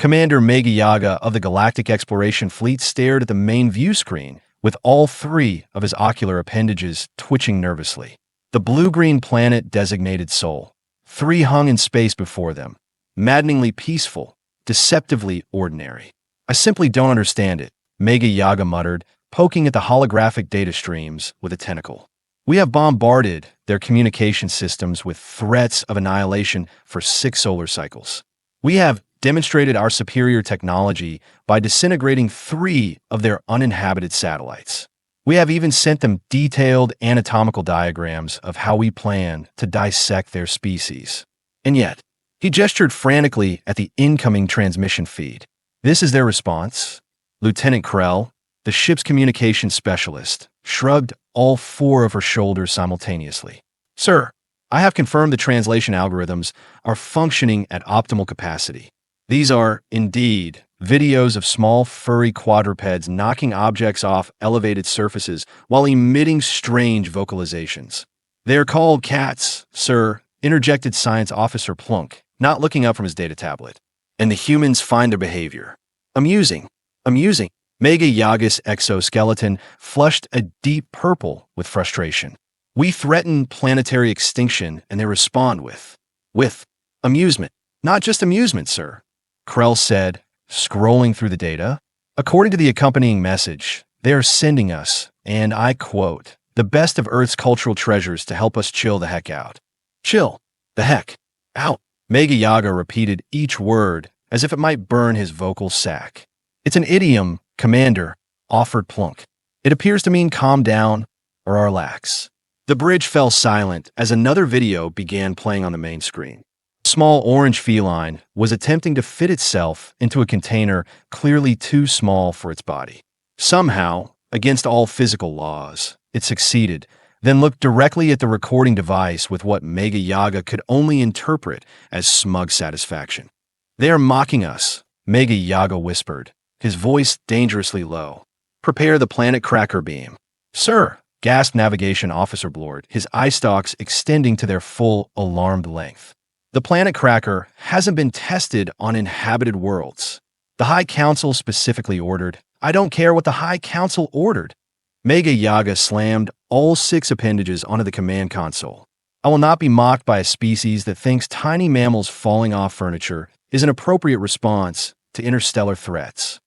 Commander Maga Yaga of the Galactic Exploration Fleet stared at the main view screen, with all three of his ocular appendages twitching nervously. The blue-green planet designated Sol. 3 hung in space before them, maddeningly peaceful, deceptively ordinary. I simply don't understand it, Maga Yaga muttered, poking at the holographic data streams with a tentacle. We have bombarded their communication systems with threats of annihilation for 6 solar cycles. We have demonstrated our superior technology by disintegrating 3 of their uninhabited satellites. We have even sent them detailed anatomical diagrams of how we plan to dissect their species. And yet, he gestured frantically at the incoming transmission feed. This is their response. Lieutenant Krell, the ship's communication specialist, shrugged all 4 of her shoulders simultaneously. Sir, I have confirmed the translation algorithms are functioning at optimal capacity. These are, indeed, videos of small furry quadrupeds knocking objects off elevated surfaces while emitting strange vocalizations. They are called cats, sir, interjected Science Officer Plunk, not looking up from his data tablet. And the humans find their behavior amusing. Amusing. Maga Yaga's exoskeleton flushed a deep purple with frustration. We threaten planetary extinction and they respond with amusement. Not just amusement, sir, Krell said, scrolling through the data. According to the accompanying message, they are sending us, and I quote, the best of Earth's cultural treasures to help us chill the heck out. Chill the heck out. Maga Yaga repeated each word as if it might burn his vocal sac. It's an idiom, Commander, offered Plunk. It appears to mean calm down or relax. The bridge fell silent as another video began playing on the main screen. A small orange feline was attempting to fit itself into a container clearly too small for its body. Somehow, against all physical laws, it succeeded, then looked directly at the recording device with what Maga Yaga could only interpret as smug satisfaction. They are mocking us, Maga Yaga whispered, his voice dangerously low. Prepare the planet cracker beam. Sir, gasped Navigation Officer Blord, his eye stalks extending to their full, alarmed length. The planet cracker hasn't been tested on inhabited worlds. The High Council specifically ordered. I don't care what the High Council ordered. Maga Yaga slammed all 6 appendages onto the command console. I will not be mocked by a species that thinks tiny mammals falling off furniture is an appropriate response to interstellar threats.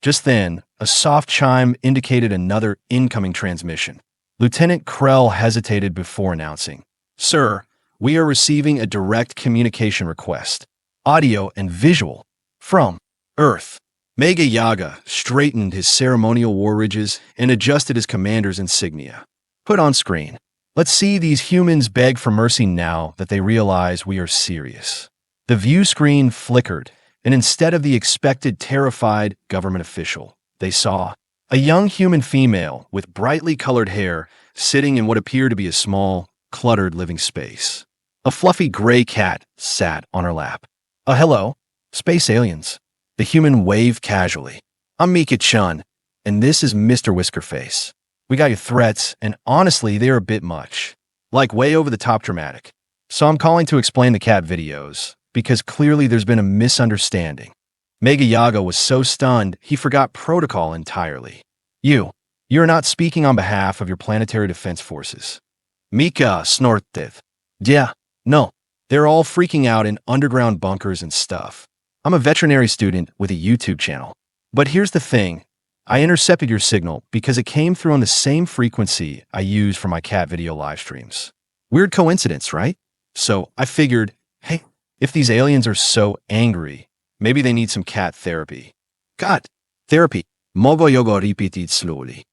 Just then, a soft chime indicated another incoming transmission. Lieutenant Krell hesitated before announcing, Sir, we are receiving a direct communication request, audio and visual, from Earth. Maga Yaga straightened his ceremonial war ridges and adjusted his commander's insignia. Put on screen. Let's see these humans beg for mercy now that they realize we are serious. The view screen flickered, and instead of the expected terrified government official, they saw a young human female with brightly colored hair sitting in what appeared to be a small, cluttered living space. A fluffy gray cat sat on her lap. Hello, space aliens. The human waved casually. I'm Mika Chen, and this is Mr. Whiskerface. We got your threats, and honestly, they're a bit much. Like way over the top dramatic. So I'm calling to explain the cat videos, because clearly there's been a misunderstanding. Maga Yaga was so stunned, he forgot protocol entirely. You're not speaking on behalf of your planetary defense forces. Mika snorted. Yeah, no, they're all freaking out in underground bunkers and stuff. I'm a veterinary student with a YouTube channel. But here's the thing. I intercepted your signal because it came through on the same frequency I use for my cat video live streams. Weird coincidence, right? So I figured, hey, if these aliens are so angry, maybe they need some cat therapy. Cat therapy. Mogo Yogo repeated slowly.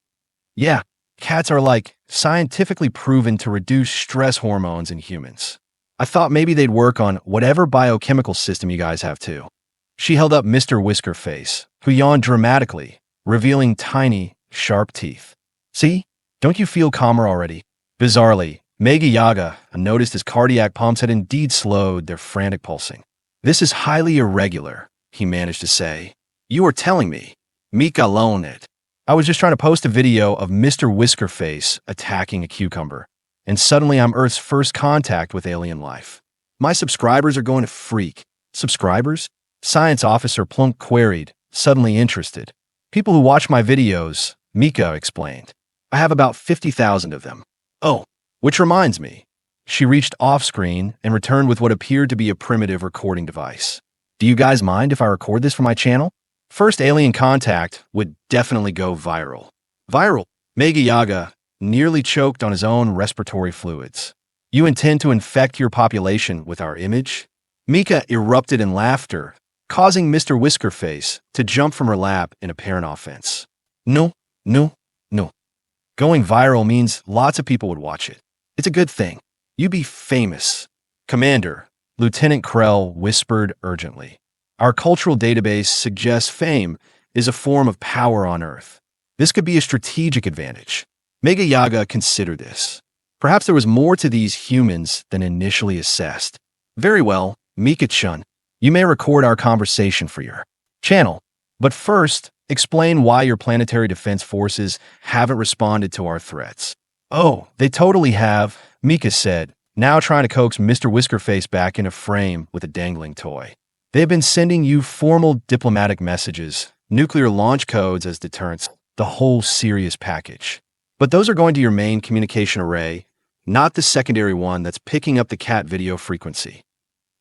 Yeah, cats are like scientifically proven to reduce stress hormones in humans. I thought maybe they'd work on whatever biochemical system you guys have too. She held up Mr. Whiskerface, who yawned dramatically, revealing tiny, sharp teeth. See? Don't you feel calmer already? Bizarrely, Maga Yaga noticed his cardiac pumps had indeed slowed their frantic pulsing. This is highly irregular, he managed to say. You are telling me. Mika loaned. I was just trying to post a video of Mr. Whiskerface attacking a cucumber, and suddenly I'm Earth's first contact with alien life. My subscribers are going to freak. Subscribers? Science Officer Plunk queried, suddenly interested. People who watch my videos, Mika explained. I have about 50,000 of them. Oh, which reminds me. She reached off-screen and returned with what appeared to be a primitive recording device. Do you guys mind if I record this for my channel? First alien contact would definitely go viral. Viral. Maga Yaga nearly choked on his own respiratory fluids. You intend to infect your population with our image? Mika erupted in laughter, causing Mr. Whiskerface to jump from her lap in apparent offense. No, no, no. Going viral means lots of people would watch it. It's a good thing. You be famous. Commander, Lieutenant Krell whispered urgently. Our cultural database suggests fame is a form of power on Earth. This could be a strategic advantage. Maga Yaga considered this. Perhaps there was more to these humans than initially assessed. Very well, Mika Chen, you may record our conversation for your channel. But first, explain why your planetary defense forces haven't responded to our threats. Oh, they totally have, Mika said, now trying to coax Mr. Whiskerface back in a frame with a dangling toy. They've been sending you formal diplomatic messages, nuclear launch codes as deterrents, the whole serious package. But those are going to your main communication array, not the secondary one that's picking up the cat video frequency.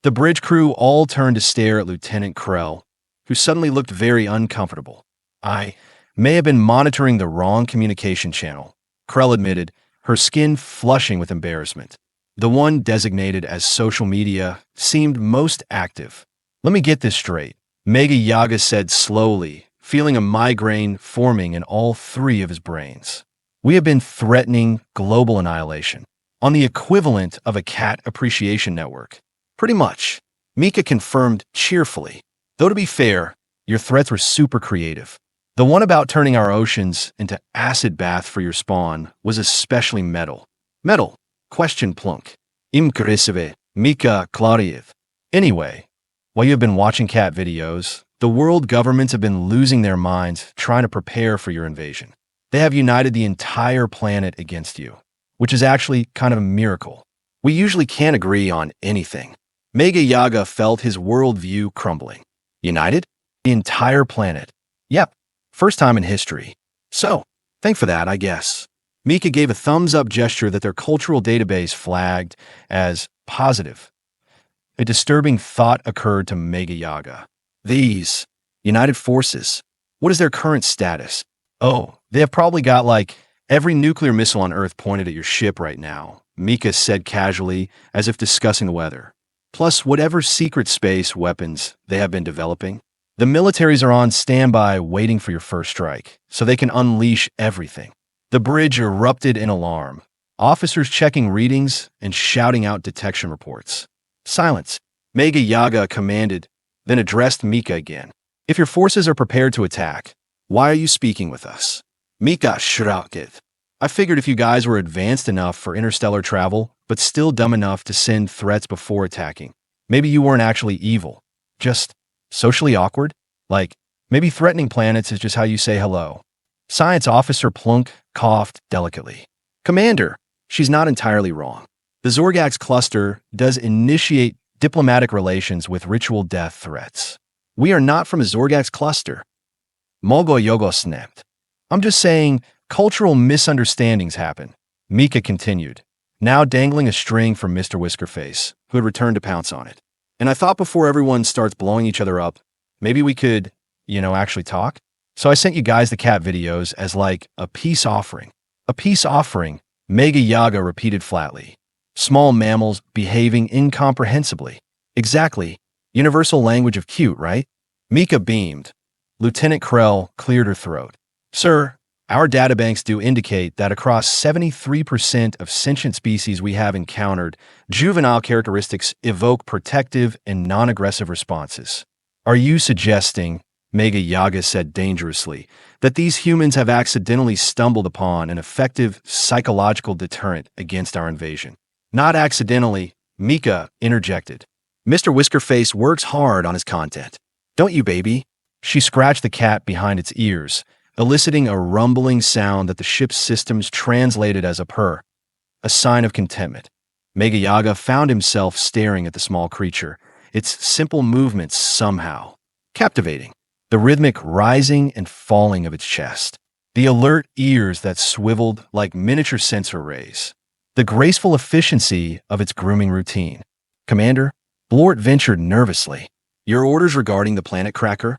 The bridge crew all turned to stare at Lieutenant Krell, who suddenly looked very uncomfortable. I may have been monitoring the wrong communication channel, Krell admitted, her skin flushing with embarrassment. The one designated as social media seemed most active. Let me get this straight, Maga Yaga said slowly, feeling a migraine forming in all three of his brains. We have been threatening global annihilation on the equivalent of a cat appreciation network. Pretty much, Mika confirmed cheerfully. Though to be fair, your threats were super creative. The one about turning our oceans into acid bath for your spawn was especially metal. Metal? Questioned Plunk. Imkrisive, Mika Claudiev. Anyway, while you have been watching cat videos, the world governments have been losing their minds trying to prepare for your invasion. They have united the entire planet against you, which is actually kind of a miracle. We usually can't agree on anything. Maga Yaga felt his worldview crumbling. United? The entire planet. Yep, first time in history. So, thank for that, I guess. Mika gave a thumbs-up gesture that their cultural database flagged as positive. A disturbing thought occurred to Maga Yaga. These United Forces, what is their current status? Oh, they have probably got like every nuclear missile on Earth pointed at your ship right now, Mika said casually, as if discussing the weather. Plus whatever secret space weapons they have been developing. The militaries are on standby waiting for your first strike, so they can unleash everything. The bridge erupted in alarm, officers checking readings and shouting out detection reports. Silence, Maga Yaga commanded, then addressed Mika again. If your forces are prepared to attack, why are you speaking with us? Mika shrugged. I figured if you guys were advanced enough for interstellar travel, but still dumb enough to send threats before attacking, maybe you weren't actually evil, just socially awkward? Like, maybe threatening planets is just how you say hello. Science Officer Plunk coughed delicately. Commander, she's not entirely wrong. The Zorgax cluster does initiate diplomatic relations with ritual death threats. We are not from a Zorgax cluster. Maga Yaga snapped. I'm just saying cultural misunderstandings happen, Mika continued, now dangling a string from Mr. Whiskerface, who had returned to pounce on it. And I thought before everyone starts blowing each other up, maybe we could, actually talk? So I sent you guys the cat videos as like a peace offering. A peace offering, Maga Yaga repeated flatly. Small mammals behaving incomprehensibly. Exactly. Universal language of cute, right? Mika beamed. Lieutenant Krell cleared her throat. Sir, our databanks do indicate that across 73% of sentient species we have encountered, juvenile characteristics evoke protective and non-aggressive responses. Are you suggesting, Maga Yaga said dangerously, that these humans have accidentally stumbled upon an effective psychological deterrent against our invasion? Not accidentally, Mika interjected. Mr. Whiskerface works hard on his content. Don't you, baby? She scratched the cat behind its ears, eliciting a rumbling sound that the ship's systems translated as a purr, a sign of contentment. Maga Yaga found himself staring at the small creature, its simple movements somehow captivating. The rhythmic rising and falling of its chest. The alert ears that swiveled like miniature sensor rays. The graceful efficiency of its grooming routine. Commander, Blort ventured nervously. Your orders regarding the planet cracker?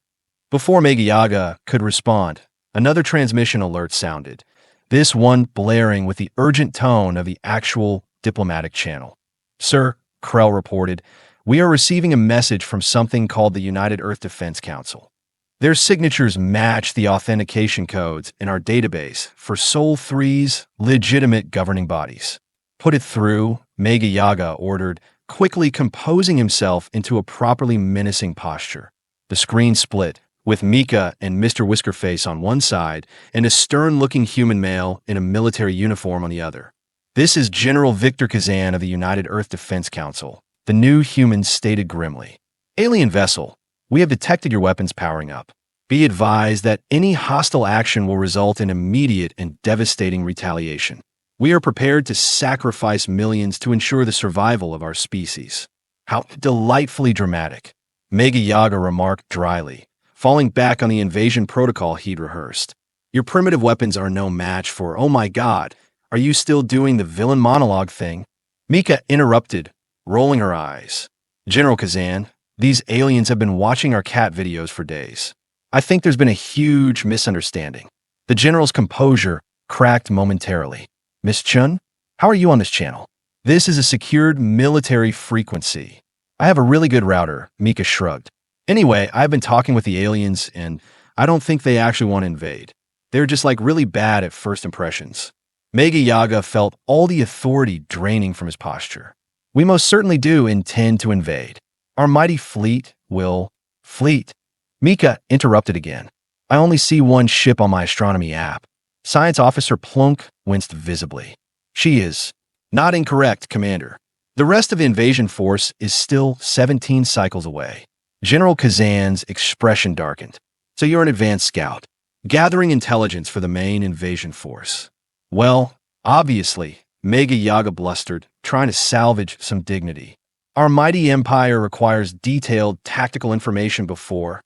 Before Maga Yaga could respond, another transmission alert sounded, this one blaring with the urgent tone of the actual diplomatic channel. Sir, Krell reported, we are receiving a message from something called the United Earth Defense Council. Their signatures match the authentication codes in our database for Sol 3's legitimate governing bodies. Put it through, Maga Yaga ordered, quickly composing himself into a properly menacing posture. The screen split, with Mika and Mr. Whiskerface on one side and a stern-looking human male in a military uniform on the other. This is General Victor Kazan of the United Earth Defense Council, the new human stated grimly. Alien vessel, we have detected your weapons powering up. Be advised that any hostile action will result in immediate and devastating retaliation. We are prepared to sacrifice millions to ensure the survival of our species. How delightfully dramatic, Maga Yaga remarked dryly, falling back on the invasion protocol he'd rehearsed. Your primitive weapons are no match for, oh my god, are you still doing the villain monologue thing? Mika interrupted, rolling her eyes. General Kazan, these aliens have been watching our cat videos for days. I think there's been a huge misunderstanding. The general's composure cracked momentarily. Miss Chen, how are you on this channel? This is a secured military frequency. I have a really good router, Mika shrugged. Anyway, I've been talking with the aliens, and I don't think they actually want to invade. They're just like really bad at first impressions. Maga Yaga felt all the authority draining from his posture. We most certainly do intend to invade. Our mighty fleet will... Fleet? Mika interrupted again. I only see one ship on my astronomy app. Science Officer Plunk winced visibly. She is not incorrect, Commander. The rest of the invasion force is still 17 cycles away. General Kazan's expression darkened. So you're an advanced scout, gathering intelligence for the main invasion force. Well, obviously, Maga Yaga blustered, trying to salvage some dignity. Our mighty empire requires detailed tactical information before...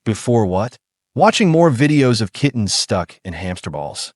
Before what? Watching more videos of kittens stuck in hamster balls.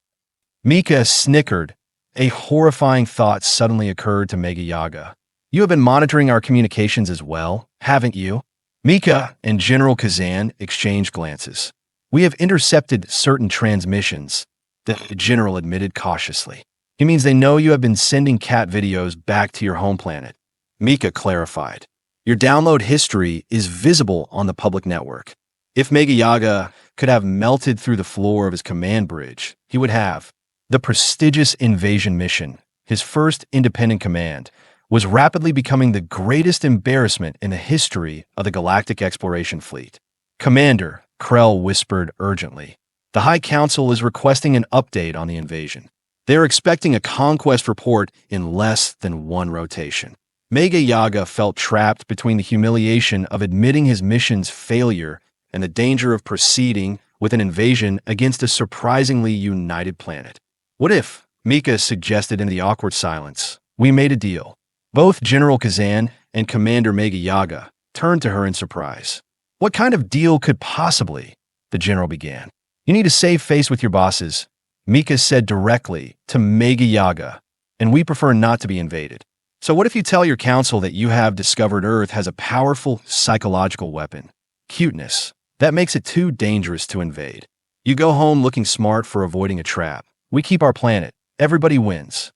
Mika snickered. A horrifying thought suddenly occurred to Maga Yaga. You have been monitoring our communications as well, haven't you? Mika and General Kazan exchanged glances. We have intercepted certain transmissions, the general admitted cautiously. He means they know you have been sending cat videos back to your home planet. Mika clarified. Your download history is visible on the public network. If Maga Yaga could have melted through the floor of his command bridge, he would have. The prestigious invasion mission, his first independent command, was rapidly becoming the greatest embarrassment in the history of the Galactic exploration fleet. Commander, Krell whispered urgently, the High Council is requesting an update on the invasion. They're expecting a conquest report in less than one rotation. Maga Yaga felt trapped between the humiliation of admitting his mission's failure and the danger of proceeding with an invasion against a surprisingly united planet. What if, Mika suggested in the awkward silence, we made a deal? Both General Kazan and Commander Maga Yaga turned to her in surprise. What kind of deal could possibly? The general began. You need to save face with your bosses, Mika said directly to Maga Yaga, and we prefer not to be invaded. So what if you tell your council that you have discovered Earth has a powerful psychological weapon? Cuteness. That makes it too dangerous to invade. You go home looking smart for avoiding a trap. We keep our planet. Everybody wins.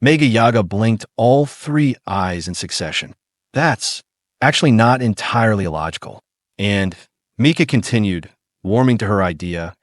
Maga Yaga blinked all three eyes in succession. That's actually not entirely illogical. And Mika continued, warming to her idea,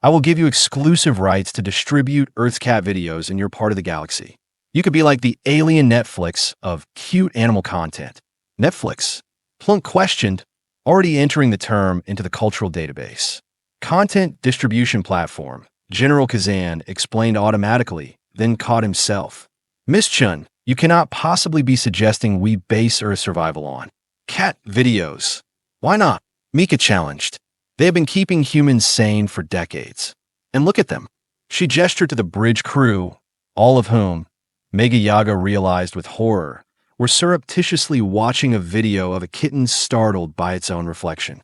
I will give you exclusive rights to distribute Earth's cat videos in your part of the galaxy. You could be like the alien Netflix of cute animal content. Netflix? Plunk questioned, already entering the term into the cultural database. Content distribution platform, General Kazan explained automatically, then caught himself. Miss Chen, you cannot possibly be suggesting we base Earth survival on cat videos. Why not? Mika challenged. They have been keeping humans sane for decades. And look at them. She gestured to the bridge crew, all of whom, Maga Yaga realized with horror, were surreptitiously watching a video of a kitten startled by its own reflection.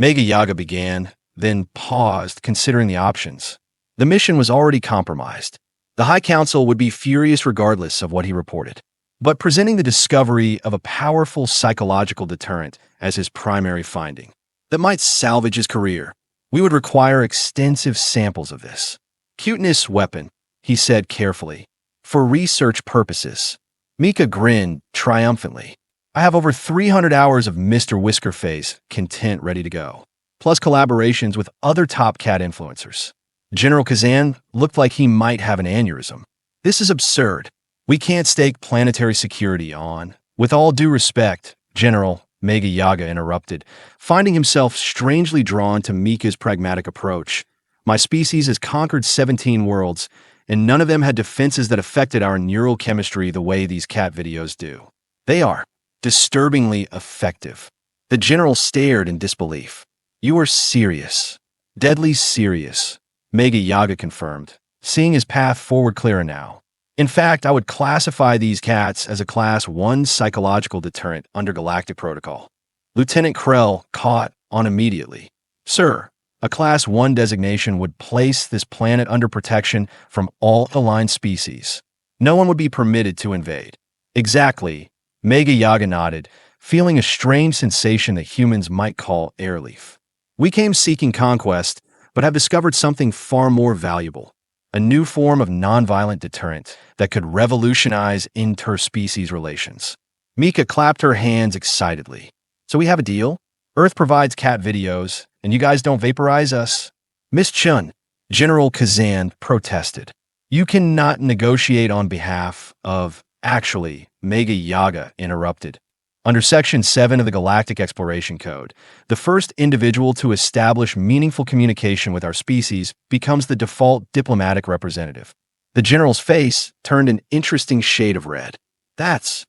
Maga Yaga began, then paused, considering the options. The mission was already compromised. The High Council would be furious regardless of what he reported. But presenting the discovery of a powerful psychological deterrent as his primary finding that might salvage his career, we would require extensive samples of this cuteness weapon, he said carefully. For research purposes. Mika grinned triumphantly. I have over 300 hours of Mr. Whiskerface content ready to go, plus collaborations with other top cat influencers. General Kazan looked like he might have an aneurysm. This is absurd. We can't stake planetary security on. With all due respect, General Maga Yaga interrupted, finding himself strangely drawn to Mika's pragmatic approach. My species has conquered 17 worlds, and none of them had defenses that affected our neural chemistry the way these cat videos do. They are disturbingly effective. The general stared in disbelief. You are serious. Deadly serious, Maga Yaga confirmed, seeing his path forward clearer now. In fact, I would classify these cats as a Class 1 psychological deterrent under Galactic protocol. Lieutenant Krell caught on immediately. Sir, a Class 1 designation would place this planet under protection from all aligned species. No one would be permitted to invade. Exactly, Maga Yaga nodded, feeling a strange sensation that humans might call airleaf. We came seeking conquest, but have discovered something far more valuable. A new form of nonviolent deterrent that could revolutionize interspecies relations. Mika clapped her hands excitedly. So we have a deal? Earth provides cat videos, and you guys don't vaporize us? Miss Chun, General Kazan protested. You cannot negotiate on behalf of... Actually, Maga Yaga interrupted. Under Section 7 of the Galactic Exploration Code, the first individual to establish meaningful communication with our species becomes the default diplomatic representative. The general's face turned an interesting shade of red. That's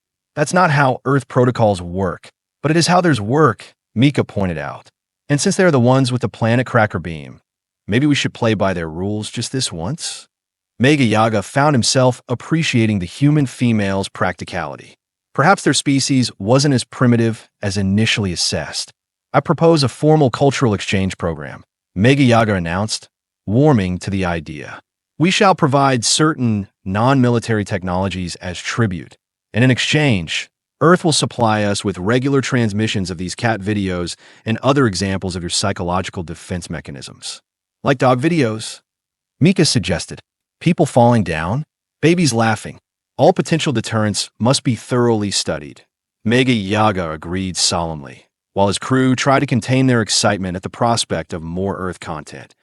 not how Earth protocols work, but it is how theirs work, Mika pointed out. And since they're the ones with the planet cracker beam, maybe we should play by their rules just this once? Maga Yaga found himself appreciating the human female's practicality. Perhaps their species wasn't as primitive as initially assessed. I propose a formal cultural exchange program, Maga Yaga announced, warming to the idea. We shall provide certain non-military technologies as tribute, and in exchange, Earth will supply us with regular transmissions of these cat videos and other examples of your psychological defense mechanisms. Like dog videos, Mika suggested. People falling down, babies laughing. All potential deterrents must be thoroughly studied. Maga Yaga agreed solemnly, while his crew tried to contain their excitement at the prospect of more Earth content.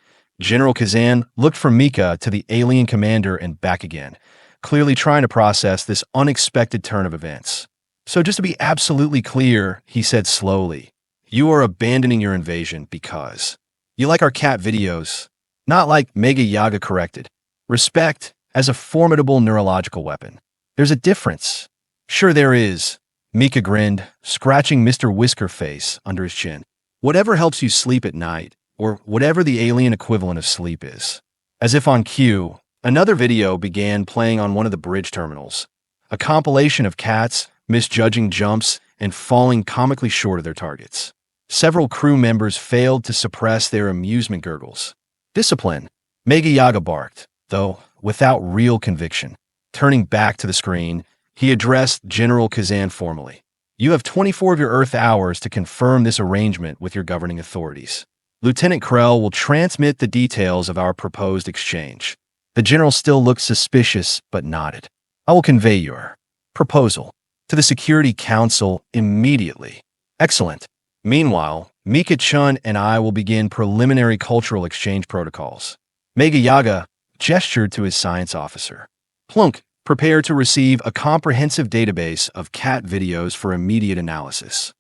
General Kazan looked from Mika to the alien commander and back again, clearly trying to process this unexpected turn of events. So just to be absolutely clear, he said slowly, you are abandoning your invasion because you like our cat videos, not like Maga Yaga corrected. Respect as a formidable neurological weapon. There's a difference. Sure there is. Mika grinned, scratching Mr. Whiskerface under his chin. Whatever helps you sleep at night, or whatever the alien equivalent of sleep is. As if on cue, another video began playing on one of the bridge terminals. A compilation of cats misjudging jumps and falling comically short of their targets. Several crew members failed to suppress their amusement gurgles. Discipline, Maga Yaga barked, though without real conviction. Turning back to the screen, he addressed General Kazan formally. You have 24 of your Earth hours to confirm this arrangement with your governing authorities. Lieutenant Krell will transmit the details of our proposed exchange. The general still looked suspicious, but nodded. I will convey your proposal to the Security Council immediately. Excellent. Meanwhile, Mika Chen and I will begin preliminary cultural exchange protocols. Maga Yaga gestured to his science officer. Plunk, prepare to receive a comprehensive database of cat videos for immediate analysis.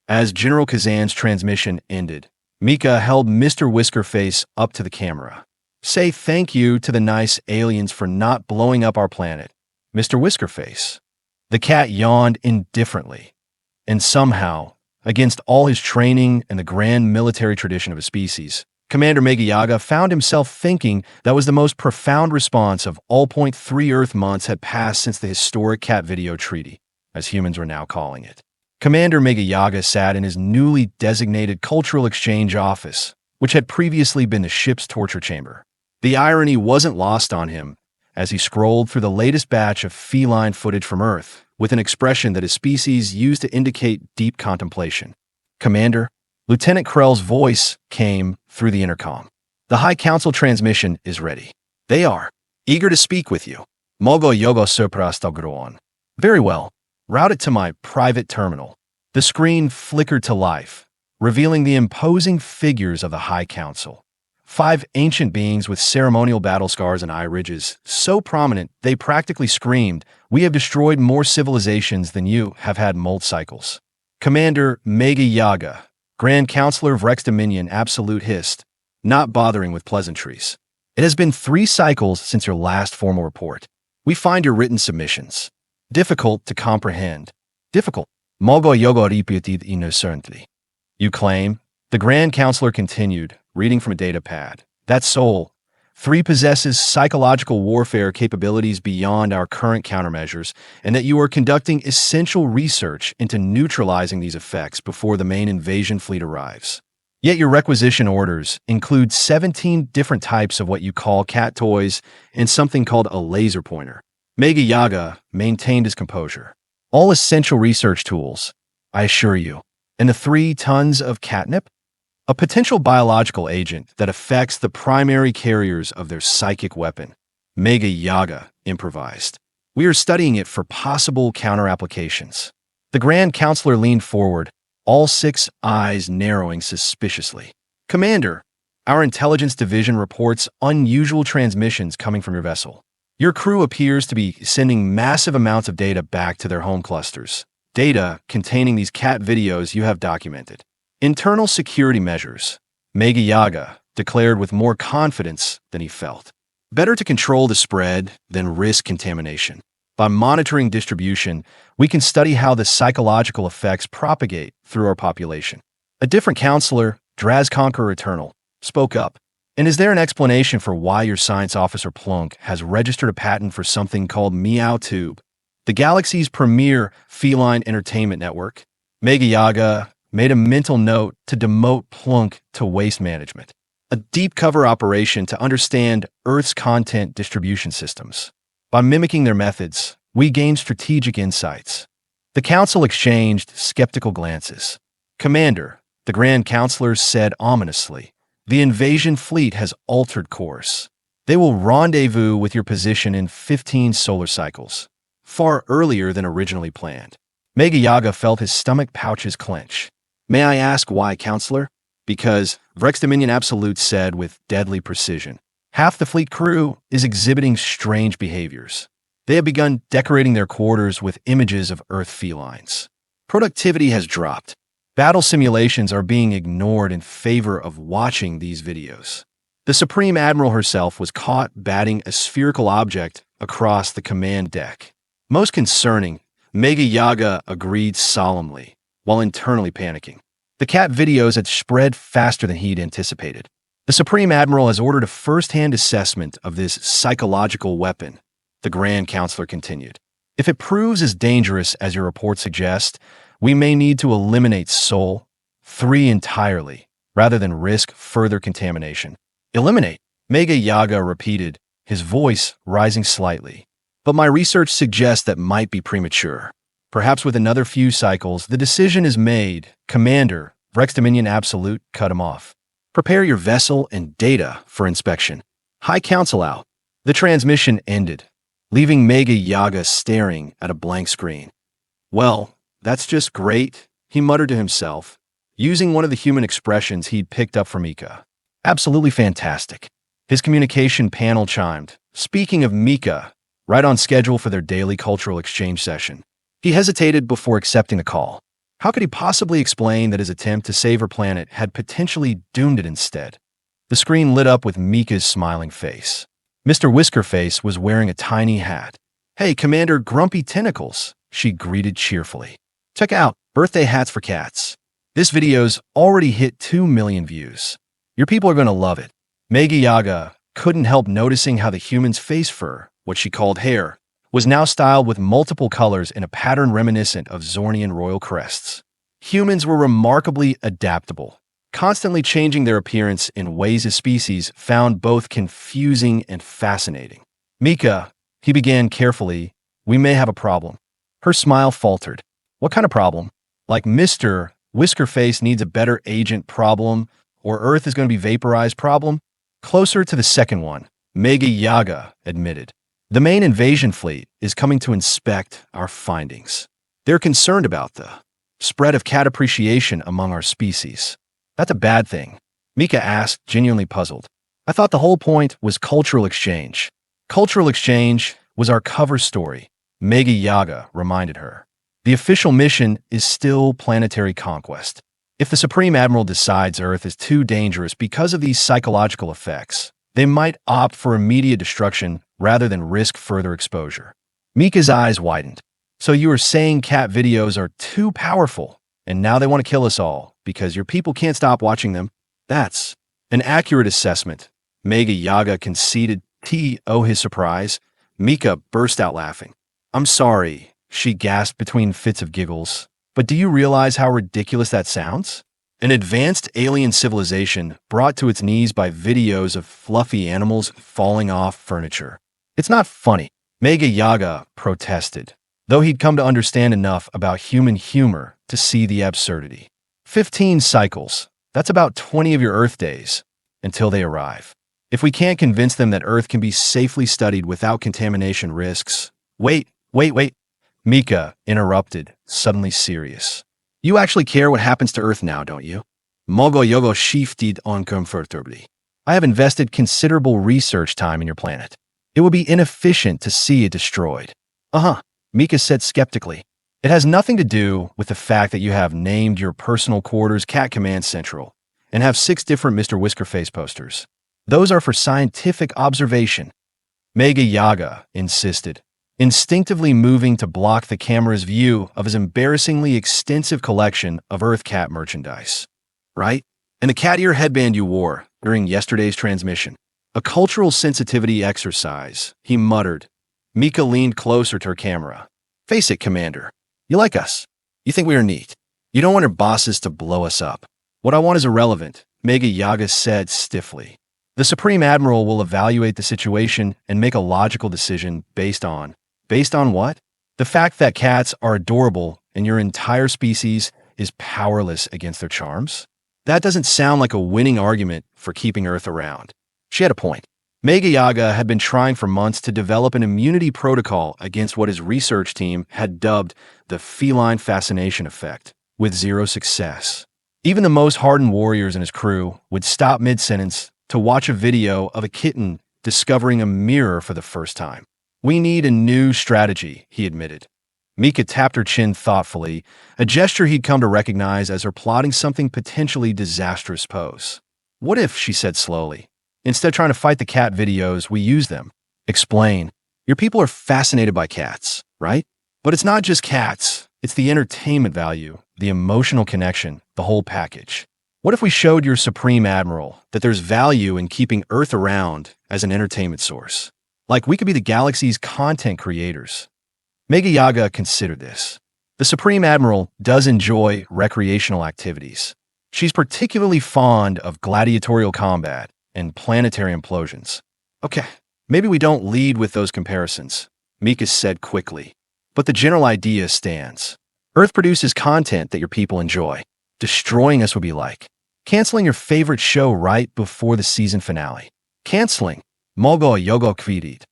As General Kazan's transmission ended, Mika held Mr. Whiskerface up to the camera. Say thank you to the nice aliens for not blowing up our planet, Mr. Whiskerface. The cat yawned indifferently, and somehow, against all his training and the grand military tradition of his species, Commander Maga Yaga found himself thinking that was the most profound response of all 0.3 Earth months had passed since the historic cat video treaty, as humans were now calling it. Commander Maga Yaga sat in his newly designated cultural exchange office, which had previously been the ship's torture chamber. The irony wasn't lost on him as he scrolled through the latest batch of feline footage from Earth with an expression that his species used to indicate deep contemplation. "Commander," Lieutenant Krell's voice came through the intercom. "The High Council transmission is ready. They are eager to speak with you. Maga Yaga Soprastagruon." "Very well. Route it to my private terminal." The screen flickered to life, revealing the imposing figures of the High Council. 5 ancient beings with ceremonial battle scars and eye ridges, so prominent they practically screamed, "We have destroyed more civilizations than you have had molt cycles." Commander Maga Yaga, Grand Counselor of Rex Dominion, Absolute hissed, not bothering with pleasantries. "It has been 3 cycles since your last formal report. We find your written submissions difficult to comprehend." "Difficult?" Maga Yaga repeated innocently. "You claim," the Grand Counselor continued, reading from a data pad, "that Soul 3 possesses psychological warfare capabilities beyond our current countermeasures, and that you are conducting essential research into neutralizing these effects before the main invasion fleet arrives. Yet your requisition orders include 17 different types of what you call cat toys and something called a laser pointer." Maga Yaga maintained his composure. "All essential research tools, I assure you. And the 3 tons of catnip? A potential biological agent that affects the primary carriers of their psychic weapon." Maga Yaga improvised. "We are studying it for possible counter-applications." The Grand Counselor leaned forward, all 6 eyes narrowing suspiciously. "Commander, our intelligence division reports unusual transmissions coming from your vessel. Your crew appears to be sending massive amounts of data back to their home clusters. Data containing these cat videos you have documented. Internal security measures," Maga Yaga declared with more confidence than he felt. "Better to control the spread than risk contamination. By monitoring distribution, we can study how the psychological effects propagate through our population." A different counselor, Draz Conqueror Eternal, spoke up. "And is there an explanation for why your science officer Plunk has registered a patent for something called MeowTube, the galaxy's premier feline entertainment network?" Maga Yaga made a mental note to demote Plunk to waste management. "A deep cover operation to understand Earth's content distribution systems. By mimicking their methods, we gain strategic insights." The council exchanged skeptical glances. "Commander," the Grand Counselor said ominously, "the invasion fleet has altered course. They will rendezvous with your position in 15 solar cycles, far earlier than originally planned." Maga Yaga felt his stomach pouches clench. "May I ask why, Counselor?" "Because," Rex Dominion Absolute said with deadly precision, "half the fleet crew is exhibiting strange behaviors. They have begun decorating their quarters with images of Earth felines. Productivity has dropped. Battle simulations are being ignored in favor of watching these videos." The Supreme Admiral herself was caught batting a spherical object across the command deck. "Most concerning," Maga Yaga agreed solemnly, while internally panicking. The cat videos had spread faster than he'd anticipated. "The Supreme Admiral has ordered a first-hand assessment of this psychological weapon," the Grand Counselor continued. "If it proves as dangerous as your report suggests, we may need to eliminate Sol 3 entirely, rather than risk further contamination." "Eliminate," Maga Yaga repeated, his voice rising slightly. "But my research suggests that might be premature. Perhaps with another few cycles, the decision is made." "Commander," Rex Dominion Absolute cut him off. "Prepare your vessel and data for inspection. High Council out." The transmission ended, leaving Maga Yaga staring at a blank screen. "Well, that's just great," he muttered to himself, using one of the human expressions he'd picked up from Mika. "Absolutely fantastic." His communication panel chimed. "Speaking of Mika, right on schedule for their daily cultural exchange session." He hesitated before accepting the call. How could he possibly explain that his attempt to save her planet had potentially doomed it instead? The screen lit up with Mika's smiling face. Mr. Whiskerface was wearing a tiny hat. "Hey, Commander Grumpy Tentacles," she greeted cheerfully. "Check out Birthday Hats for Cats. This video's already hit 2 million views. Your people are going to love it." Maga Yaga couldn't help noticing how the human's face fur, what she called hair, was now styled with multiple colors in a pattern reminiscent of Zornian royal crests. Humans were remarkably adaptable, constantly changing their appearance in ways his species found both confusing and fascinating. Mika, he began carefully, we may have a problem. Her smile faltered. What kind of problem? Like Mr. Whiskerface needs a better agent problem, or Earth is going to be vaporized problem? Closer to the second one, Maga Yaga admitted. The main invasion fleet is coming to inspect our findings. They're concerned about the spread of cat appreciation among our species. That's a bad thing, Mika asked, genuinely puzzled. I thought the whole point was cultural exchange. Cultural exchange was our cover story, Maga Yaga reminded her. The official mission is still planetary conquest. If the Supreme Admiral decides Earth is too dangerous because of these psychological effects, they might opt for immediate destruction rather than risk further exposure. Mika's eyes widened. So you were saying cat videos are too powerful, and now they want to kill us all because your people can't stop watching them? That's an accurate assessment, Maga Yaga conceded. To his surprise, Mika burst out laughing. I'm sorry, she gasped between fits of giggles, but do you realize how ridiculous that sounds? An advanced alien civilization brought to its knees by videos of fluffy animals falling off furniture. It's not funny, Maga Yaga protested, though he'd come to understand enough about human humor to see the absurdity. 15 cycles, that's about 20 of your Earth days, until they arrive. If we can't convince them that Earth can be safely studied without contamination risks… Wait, Mika interrupted, suddenly serious. You actually care what happens to Earth now, don't you? Maga Yaga shifted uncomfortably. I have invested considerable research time in your planet. It would be inefficient to see it destroyed. Mika said skeptically. It has nothing to do with the fact that you have named your personal quarters Cat Command Central and have 6 different Mr. Whiskerface posters. Those are for scientific observation, Maga Yaga insisted, instinctively moving to block the camera's view of his embarrassingly extensive collection of Earth cat merchandise. Right? And the cat ear headband you wore during yesterday's transmission. A cultural sensitivity exercise, he muttered. Mika leaned closer to her camera. Face it, Commander. You like us. You think we are neat. You don't want our bosses to blow us up. What I want is irrelevant, Maga Yaga said stiffly. The Supreme Admiral will evaluate the situation and make a logical decision based on what? The fact that cats are adorable and your entire species is powerless against their charms? That doesn't sound like a winning argument for keeping Earth around. She had a point. Maga Yaga had been trying for months to develop an immunity protocol against what his research team had dubbed the feline fascination effect, with 0 success. Even the most hardened warriors in his crew would stop mid-sentence to watch a video of a kitten discovering a mirror for the first time. We need a new strategy, he admitted. Mika tapped her chin thoughtfully, a gesture he'd come to recognize as her plotting something potentially disastrous pose. What if, she said slowly, instead of trying to fight the cat videos, we use them? Explain. Your people are fascinated by cats, right? But it's not just cats. It's the entertainment value, the emotional connection, the whole package. What if we showed your Supreme Admiral that there's value in keeping Earth around as an entertainment source? Like we could be the galaxy's content creators. Maga Yaga considered this. The Supreme Admiral does enjoy recreational activities. She's particularly fond of gladiatorial combat and planetary implosions. Okay, maybe we don't lead with those comparisons, Mika said quickly. But the general idea stands. Earth produces content that your people enjoy. Destroying us would be like canceling your favorite show right before the season finale. Canceling. Maga Yaga kvirit.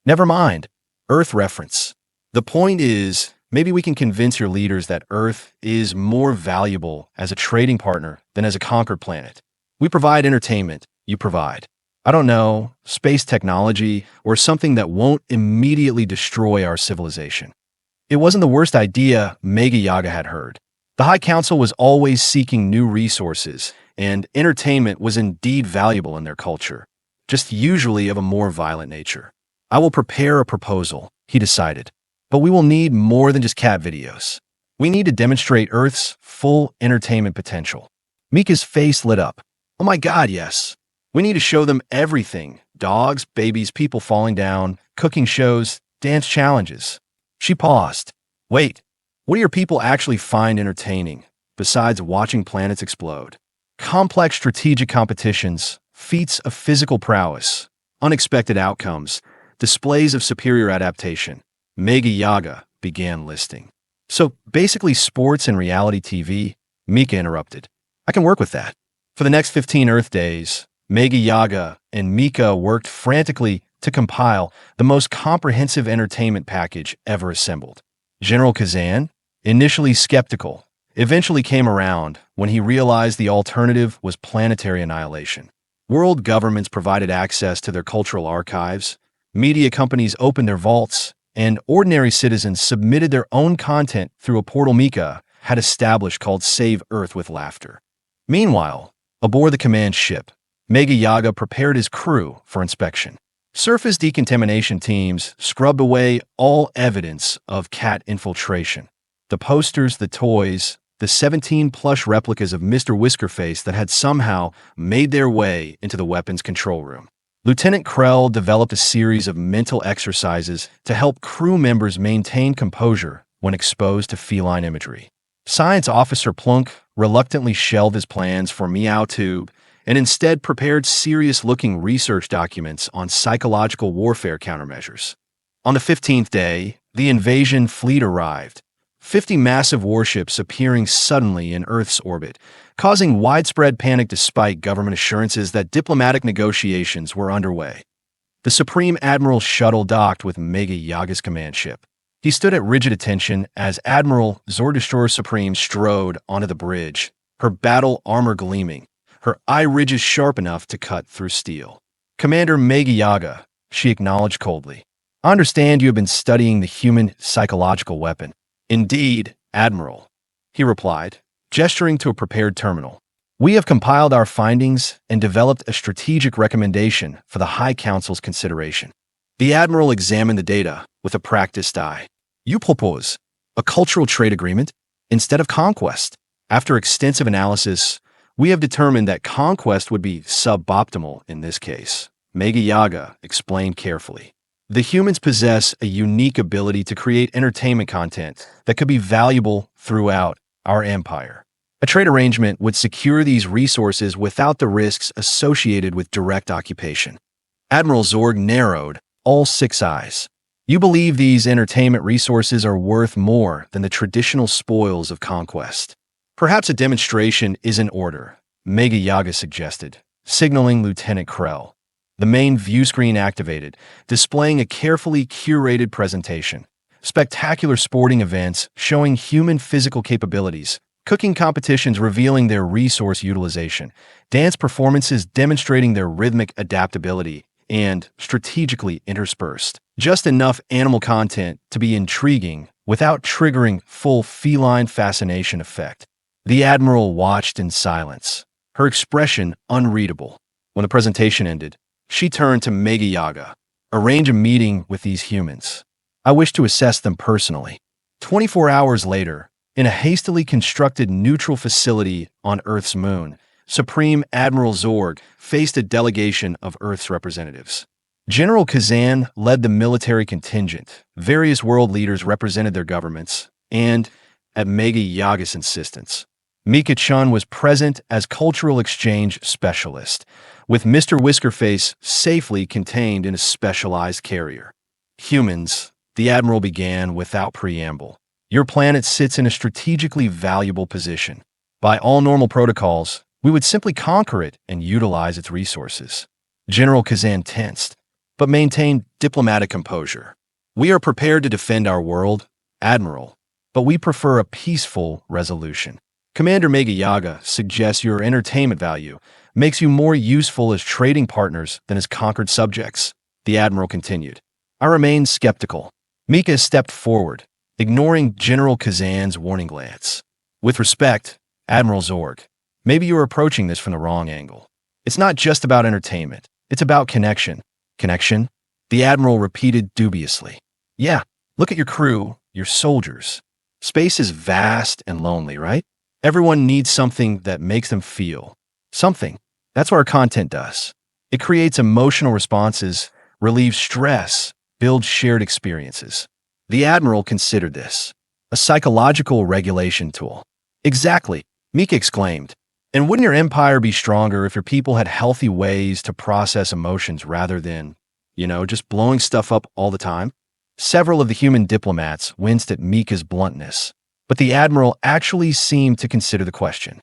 Never mind. Earth reference. The point is, maybe we can convince your leaders that Earth is more valuable as a trading partner than as a conquered planet. We provide entertainment. You provide, I don't know, space technology or something that won't immediately destroy our civilization. It wasn't the worst idea Maga Yaga had heard. The High Council was always seeking new resources, and entertainment was indeed valuable in their culture, just usually of a more violent nature. I will prepare a proposal, he decided, but we will need more than just cat videos. We need to demonstrate Earth's full entertainment potential. Mika's face lit up. Oh my God, yes. We need to show them everything. Dogs, babies, people falling down, cooking shows, dance challenges. She paused. Wait, what do your people actually find entertaining, besides watching planets explode? Complex strategic competitions, feats of physical prowess, unexpected outcomes, displays of superior adaptation. Maga Yaga began listing. So basically sports and reality TV, Mika interrupted. I can work with that. For the next 15 Earth days, Maga Yaga and Mika worked frantically to compile the most comprehensive entertainment package ever assembled. General Kazan, initially skeptical, eventually came around when he realized the alternative was planetary annihilation. World governments provided access to their cultural archives, media companies opened their vaults, and ordinary citizens submitted their own content through a portal Mika had established called Save Earth with Laughter. Meanwhile, aboard the command ship, Maga Yaga prepared his crew for inspection. Surface decontamination teams scrubbed away all evidence of cat infiltration. The posters, the toys, the 17 plush replicas of Mr. Whiskerface that had somehow made their way into the weapons control room. Lieutenant Krell developed a series of mental exercises to help crew members maintain composure when exposed to feline imagery. Science Officer Plunk reluctantly shelved his plans for MeowTube and instead prepared serious-looking research documents on psychological warfare countermeasures. On the 15th day, the invasion fleet arrived, 50 massive warships appearing suddenly in Earth's orbit, causing widespread panic despite government assurances that diplomatic negotiations were underway. The Supreme Admiral's shuttle docked with Maga Yaga's command ship. He stood at rigid attention as Admiral Zord Destroyer Supreme strode onto the bridge, her battle armor gleaming, her eye ridges sharp enough to cut through steel. Commander Maga Yaga, she acknowledged coldly. I understand you have been studying the human psychological weapon. Indeed, Admiral, he replied, gesturing to a prepared terminal. We have compiled our findings and developed a strategic recommendation for the High Council's consideration. The Admiral examined the data with a practiced eye. You propose a cultural trade agreement instead of conquest. After extensive analysis, we have determined that conquest would be suboptimal in this case, Maga Yaga explained carefully. The humans possess a unique ability to create entertainment content that could be valuable throughout our empire. A trade arrangement would secure these resources without the risks associated with direct occupation. Admiral Zorg narrowed all 6 eyes. You believe these entertainment resources are worth more than the traditional spoils of conquest. Perhaps a demonstration is in order, Maga Yaga suggested, signaling Lieutenant Krell. The main view screen activated, displaying a carefully curated presentation. Spectacular sporting events showing human physical capabilities, cooking competitions revealing their resource utilization, dance performances demonstrating their rhythmic adaptability, and strategically interspersed. Just enough animal content to be intriguing without triggering full feline fascination effect. The Admiral watched in silence, her expression unreadable. When the presentation ended, she turned to Maga Yaga. Arrange a meeting with these humans. I wish to assess them personally. 24 hours later, in a hastily constructed neutral facility on Earth's moon, Supreme Admiral Zorg faced a delegation of Earth's representatives. General Kazan led the military contingent. Various world leaders represented their governments, and, at Maga Yaga's insistence, Mika Chen was present as cultural exchange specialist, with Mr. Whiskerface safely contained in a specialized carrier. Humans, the Admiral began without preamble. Your planet sits in a strategically valuable position. By all normal protocols, we would simply conquer it and utilize its resources. General Kazan tensed, but maintained diplomatic composure. We are prepared to defend our world, Admiral, but we prefer a peaceful resolution. Commander Maga Yaga suggests your entertainment value makes you more useful as trading partners than as conquered subjects, the Admiral continued. I remained skeptical. Mika stepped forward, ignoring General Kazan's warning glance. With respect, Admiral Zorg, maybe you're approaching this from the wrong angle. It's not just about entertainment. It's about connection. Connection? The Admiral repeated dubiously. Yeah, look at your crew, your soldiers. Space is vast and lonely, right? Everyone needs something that makes them feel. Something. That's what our content does. It creates emotional responses, relieves stress, build shared experiences. The Admiral considered this a psychological regulation tool. Exactly, Mika exclaimed. And wouldn't your empire be stronger if your people had healthy ways to process emotions rather than, just blowing stuff up all the time? Several of the human diplomats winced at Mika's bluntness, but the Admiral actually seemed to consider the question.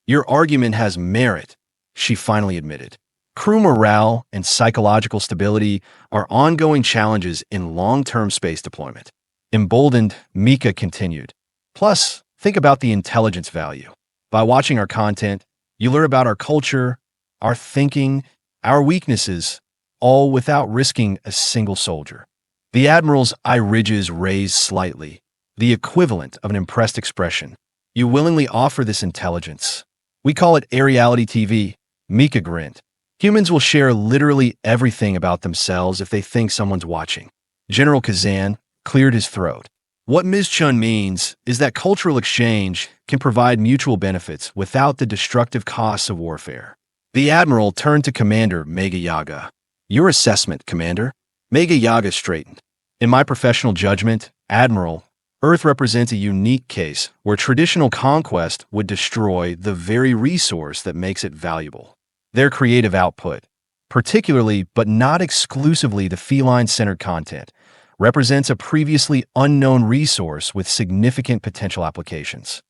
Your argument has merit, she finally admitted. Crew morale and psychological stability are ongoing challenges in long-term space deployment. Emboldened, Mika continued. Plus, think about the intelligence value. By watching our content, you learn about our culture, our thinking, our weaknesses, all without risking a single soldier. The Admiral's eye ridges raised slightly, the equivalent of an impressed expression. You willingly offer this intelligence. We call it aeriality TV, Mika grinned. Humans will share literally everything about themselves if they think someone's watching. General Kazan cleared his throat. What Ms. Chun means is that cultural exchange can provide mutual benefits without the destructive costs of warfare. The Admiral turned to Commander Maga Yaga. Your assessment, Commander? Maga Yaga straightened. In my professional judgment, Admiral, Earth represents a unique case where traditional conquest would destroy the very resource that makes it valuable. Their creative output, particularly but not exclusively the feline-centered content, represents a previously unknown resource with significant potential applications.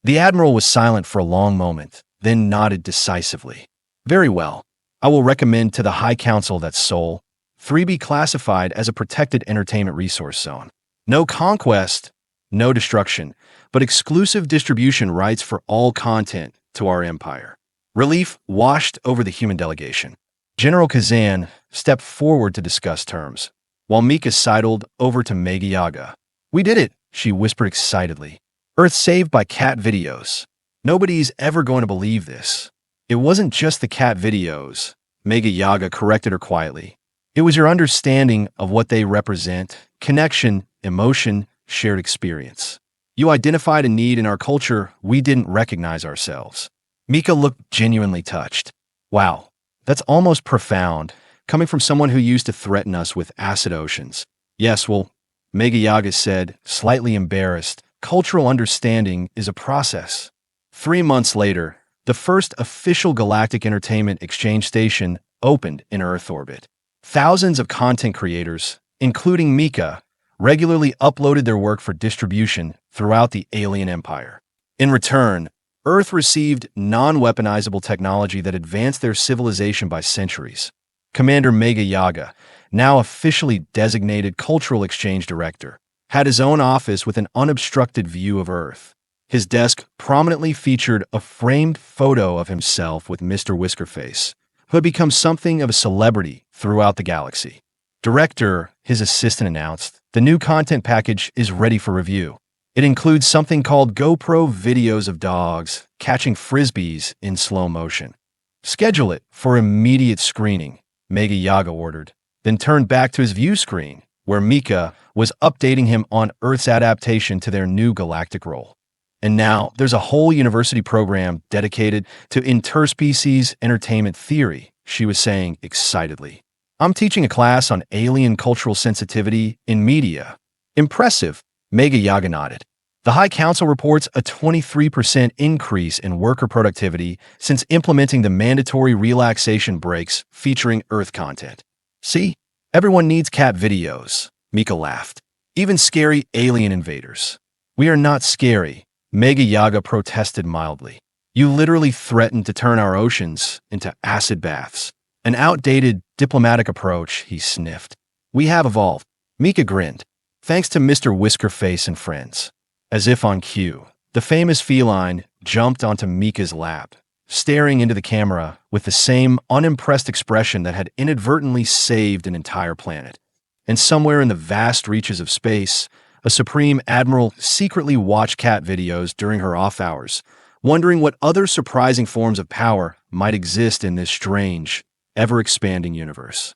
The Admiral was silent for a long moment, then nodded decisively. Very well. I will recommend to the High Council that Sol 3 be classified as a protected entertainment resource zone. No conquest, no destruction, but exclusive distribution rights for all content to our empire. Relief washed over the human delegation. General Kazan stepped forward to discuss terms, while Mika sidled over to Maga Yaga. We did it, she whispered excitedly. Earth saved by cat videos. Nobody's ever going to believe this. It wasn't just the cat videos, Maga Yaga corrected her quietly. It was your understanding of what they represent, connection, emotion, shared experience. You identified a need in our culture we didn't recognize ourselves. Mika looked genuinely touched. Wow, that's almost profound, coming from someone who used to threaten us with acid oceans. Yes, well, Maga Yaga said, slightly embarrassed, cultural understanding is a process. 3 months later, the first official Galactic Entertainment Exchange Station opened in Earth orbit. Thousands of content creators, including Mika, regularly uploaded their work for distribution throughout the alien empire. In return, Earth received non-weaponizable technology that advanced their civilization by centuries. Commander Maga Yaga, now officially designated Cultural Exchange Director, had his own office with an unobstructed view of Earth. His desk prominently featured a framed photo of himself with Mr. Whiskerface, who had become something of a celebrity throughout the galaxy. Director, his assistant announced, the new content package is ready for review. It includes something called GoPro videos of dogs catching frisbees in slow motion. Schedule it for immediate screening, Maga Yaga ordered, then turned back to his view screen, where Mika was updating him on Earth's adaptation to their new galactic role. And now there's a whole university program dedicated to interspecies entertainment theory, she was saying excitedly. I'm teaching a class on alien cultural sensitivity in media. Impressive, Maga Yaga nodded. The High Council reports a 23% increase in worker productivity since implementing the mandatory relaxation breaks featuring Earth content. See, everyone needs cat videos, Mika laughed. Even scary alien invaders. We are not scary, Maga Yaga protested mildly. You literally threatened to turn our oceans into acid baths. An outdated, diplomatic approach, he sniffed. We have evolved. Mika grinned. Thanks to Mr. Whiskerface and friends. As if on cue, the famous feline jumped onto Mika's lap, staring into the camera with the same unimpressed expression that had inadvertently saved an entire planet. And somewhere in the vast reaches of space, a Supreme Admiral secretly watched cat videos during her off hours, wondering what other surprising forms of power might exist in this strange, ever-expanding universe.